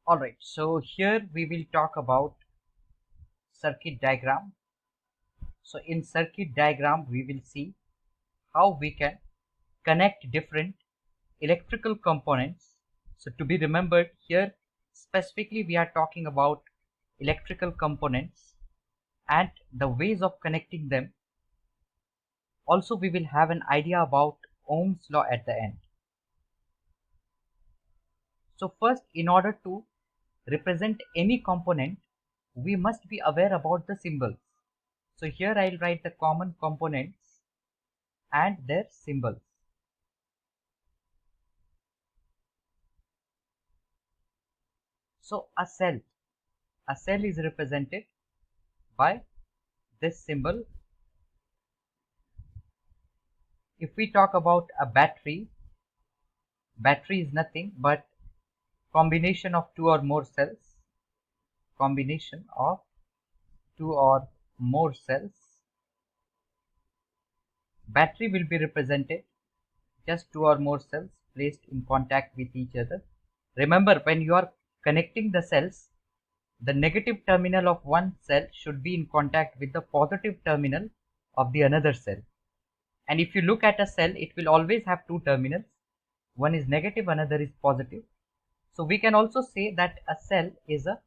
Alright, so here we will talk about circuit diagram. So in circuit diagram we will see how we can connect different electrical components. So to be remembered here, specifically we are talking about electrical components and the ways of connecting them. Also we will have an idea about Ohm's law at the end. So first, in order to represent any component, we must be aware about the symbols. So here I'll write the common components and their symbols. So a cell is represented by this symbol. If we talk about a battery is nothing but combination of two or more cells, combination of two or more cells. Battery will be represented just two or more cells placed in contact with each other. Remember, when you are connecting the cells, the negative terminal of one cell should be in contact with the positive terminal of the another cell. And if you look at a cell, it will always have two terminals. One is negative, another is positive. So we can also say that a cell is a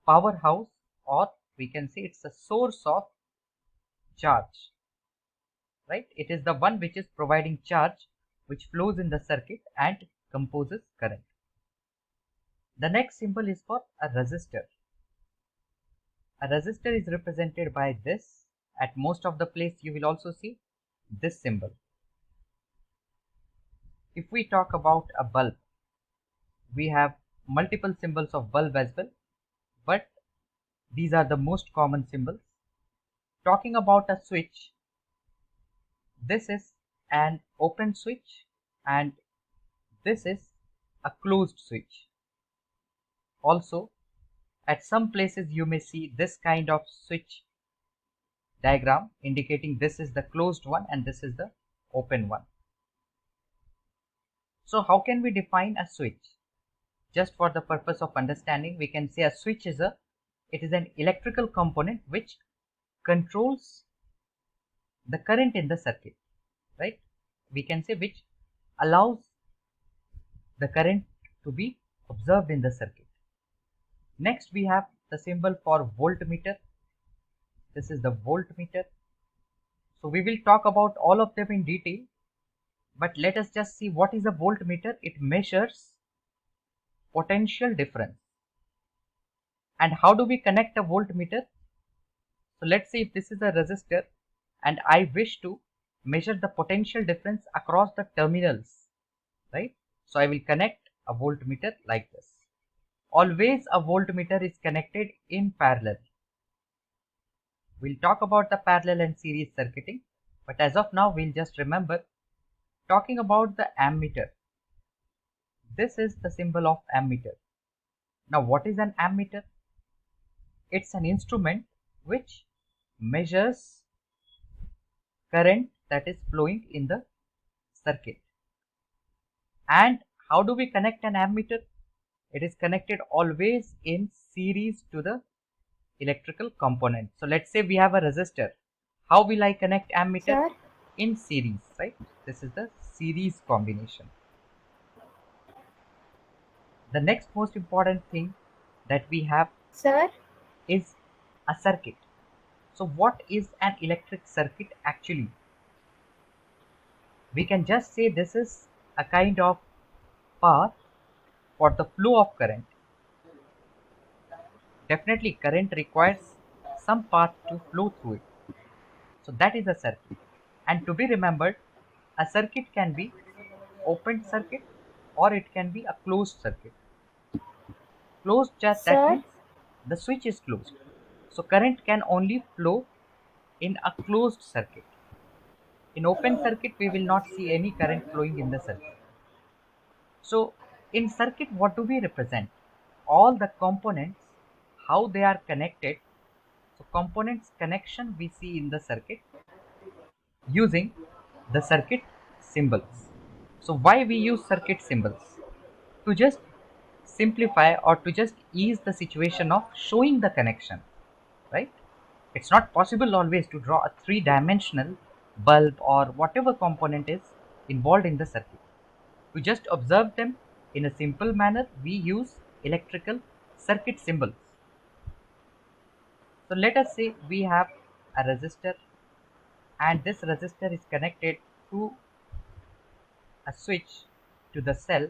powerhouse, or we can say it's a source of charge, right? It is the one which is providing charge which flows in the circuit and composes current. The next symbol is for a resistor. A resistor is represented by this. At most of the place you will also see this symbol. If we talk about a bulb, we have multiple symbols of bulb as well, but these are the most common symbols. Talking about a switch, this is an open switch and this is a closed switch. Also, at some places you may see this kind of switch diagram indicating this is the closed one and this is the open one. So how can we define a switch? Just for the purpose of understanding, we can say a switch is an electrical component which controls the current in the circuit, right? We can say which allows the current to be observed in the circuit. Next we have the symbol for voltmeter. This is the voltmeter. So we will talk about all of them in detail, but let us just see what is a voltmeter. It measures potential difference. And how do we connect a voltmeter? So let's say if this is a resistor and I wish to measure the potential difference across the terminals, right? So I will connect a voltmeter like this. Always a voltmeter is connected in parallel. We'll talk about the parallel and series circuiting, but as of now we'll just remember talking about the ammeter. This is the symbol of ammeter. Now what is an ammeter? It's an instrument which measures current that is flowing in the circuit. And how do we connect an ammeter? It is connected always in series to the electrical component. So let's say we have a resistor. How will I connect ammeter? Sir, In series, right? This is the series combination. The next most important thing that we have sir, is a circuit. So what is an electric circuit actually? We can just say this is a kind of path for the flow of current. Definitely current requires some path to flow through it. So that is a circuit. And to be remembered, a circuit can be open circuit or it can be a closed circuit. Closed, just that sir, means the switch is closed. So current can only flow in a closed circuit. In open circuit, we will not see any current flowing in the circuit. So in circuit, what do we represent? All the components, how they are connected. So components connection we see in the circuit using the circuit symbols. So why we use circuit symbols? To just simplify or to just ease the situation of showing the connection, right? It's not possible always to draw a three-dimensional bulb or whatever component is involved in the circuit. To just observe them in a simple manner, we use electrical circuit symbols. So let us say we have a resistor, and this resistor is connected to a switch to the cell.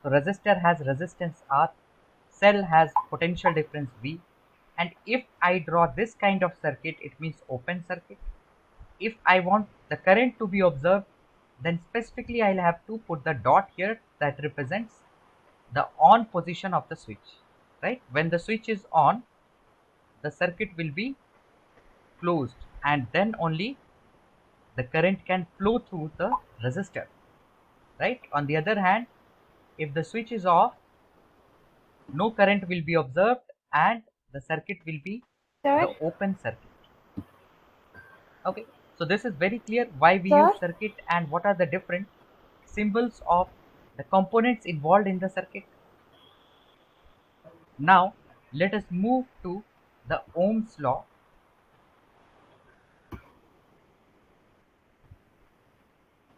So resistor has resistance R, cell has potential difference V, and if I draw this kind of circuit, it means open circuit. If I want the current to be observed, then specifically I'll have to put the dot here that represents the on position of the switch, right? When the switch is on, the circuit will be closed, and then only the current can flow through the resistor, right? On the other hand, if the switch is off, no current will be observed and the circuit will be Sir, the open circuit. Okay, so this is very clear why we sir, use circuit and what are the different symbols of the components involved in the circuit. Now let us move to the Ohm's law.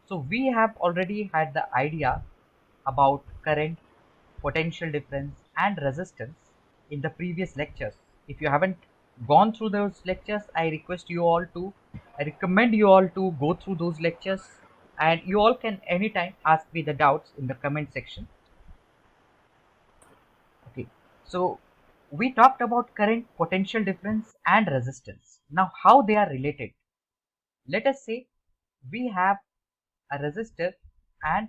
So we have already had the idea about current, potential difference and resistance in the previous lectures. If you haven't gone through those lectures, I recommend you all to go through those lectures, and you all can anytime ask me the doubts in the comment section. Okay, so we talked about current, potential difference and resistance. Now how they are related. Let us say we have a resistor and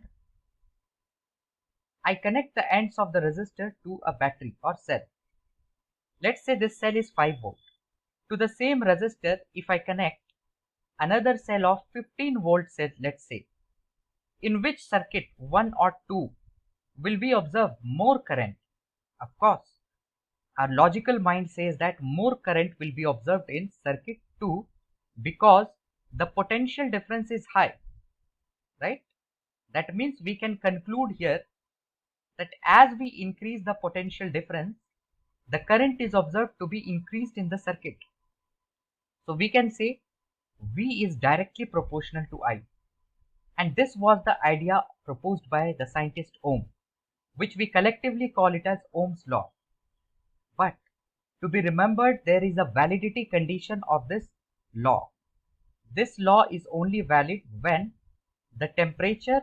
I connect the ends of the resistor to a battery or cell. Let's say this cell is 5 volt. To the same resistor, if I connect another cell of 15 volt cell, let's say, in which circuit 1 or 2 will be observed more current? Of course, our logical mind says that more current will be observed in circuit 2 because the potential difference is high, right? That means we can conclude here that as we increase the potential difference, the current is observed to be increased in the circuit. So we can say V is directly proportional to I. And this was the idea proposed by the scientist Ohm, which we collectively call it as Ohm's law. But to be remembered, there is a validity condition of this law. This law is only valid when the temperature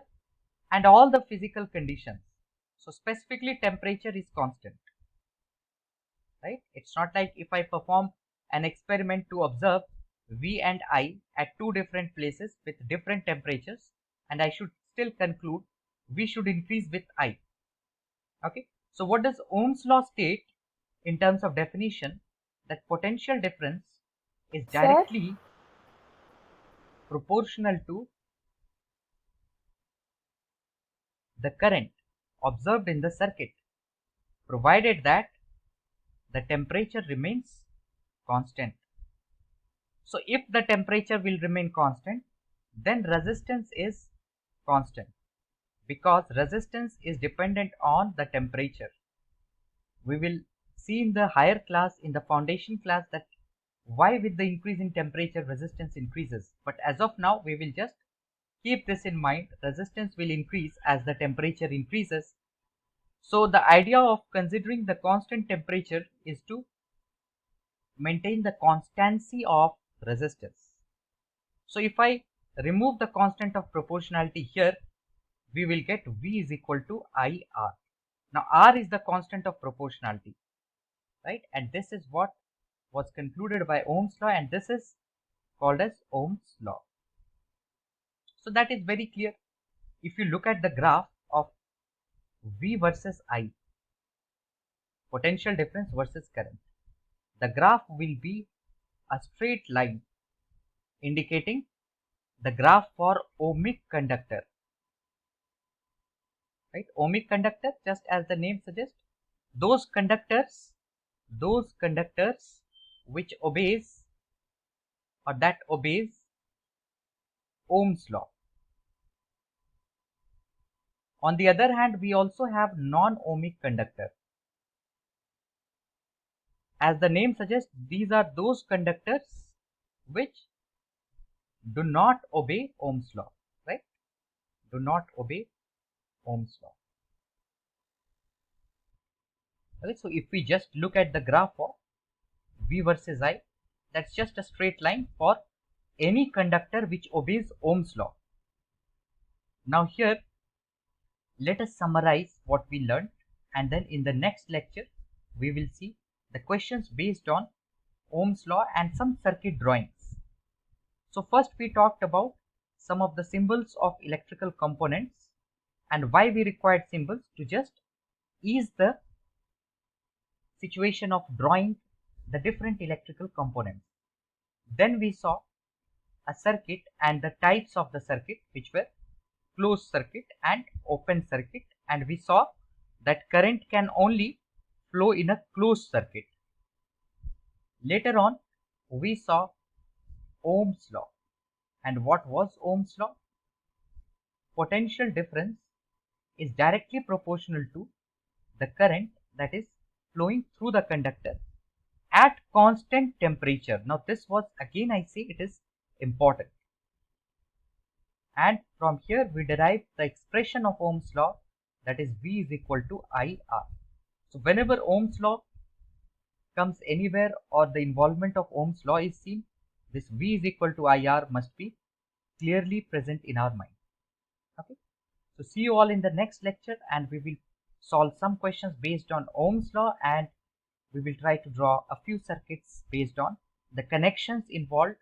and all the physical conditions, so specifically temperature, is constant, right? It's not like if I perform an experiment to observe V and I at two different places with different temperatures, and I should still conclude V should increase with I. Okay, so what does Ohm's law state in terms of definition? That potential difference is sir, directly proportional to the current observed in the circuit, provided that the temperature remains constant. So if the temperature will remain constant, then resistance is constant, because resistance is dependent on the temperature. We will see in the higher class, in the foundation class, that why with the increase in temperature resistance increases. But as of now, we will just keep this in mind. Resistance will increase as the temperature increases. So the idea of considering the constant temperature is to maintain the constancy of resistance. So if I remove the constant of proportionality here, we will get V is equal to IR. Now R is the constant of proportionality, right? And this is what was concluded by Ohm's law, and this is called as Ohm's law. So that is very clear. If you look at the graph of V versus I, potential difference versus current, the graph will be a straight line indicating the graph for ohmic conductor, right? Ohmic conductor, just as the name suggests, those conductors which obeys or that obeys Ohm's law. On the other hand, we also have non-ohmic conductor. As the name suggests, these are those conductors which do not obey Ohm's law, right? Do not obey Ohm's law. Okay, so if we just look at the graph of V versus I, that's just a straight line for any conductor which obeys Ohm's law. Now here, let us summarize what we learned, and then in the next lecture, we will see the questions based on Ohm's law and some circuit drawings. So first we talked about some of the symbols of electrical components and why we required symbols to just ease the situation of drawing the different electrical components. Then we saw a circuit and the types of the circuit, which were closed circuit and open circuit, and we saw that current can only flow in a closed circuit. Later on, we saw Ohm's law. And what was Ohm's law? Potential difference is directly proportional to the current that is flowing through the conductor at constant temperature. Now this was, again I say, it is important. And from here we derive the expression of Ohm's law, that is V is equal to IR. So whenever Ohm's law comes anywhere or the involvement of Ohm's law is seen, this V is equal to IR must be clearly present in our mind. Okay, so see you all in the next lecture, and we will solve some questions based on Ohm's law, and we will try to draw a few circuits based on the connections involving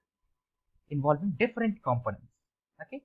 different components. Okay.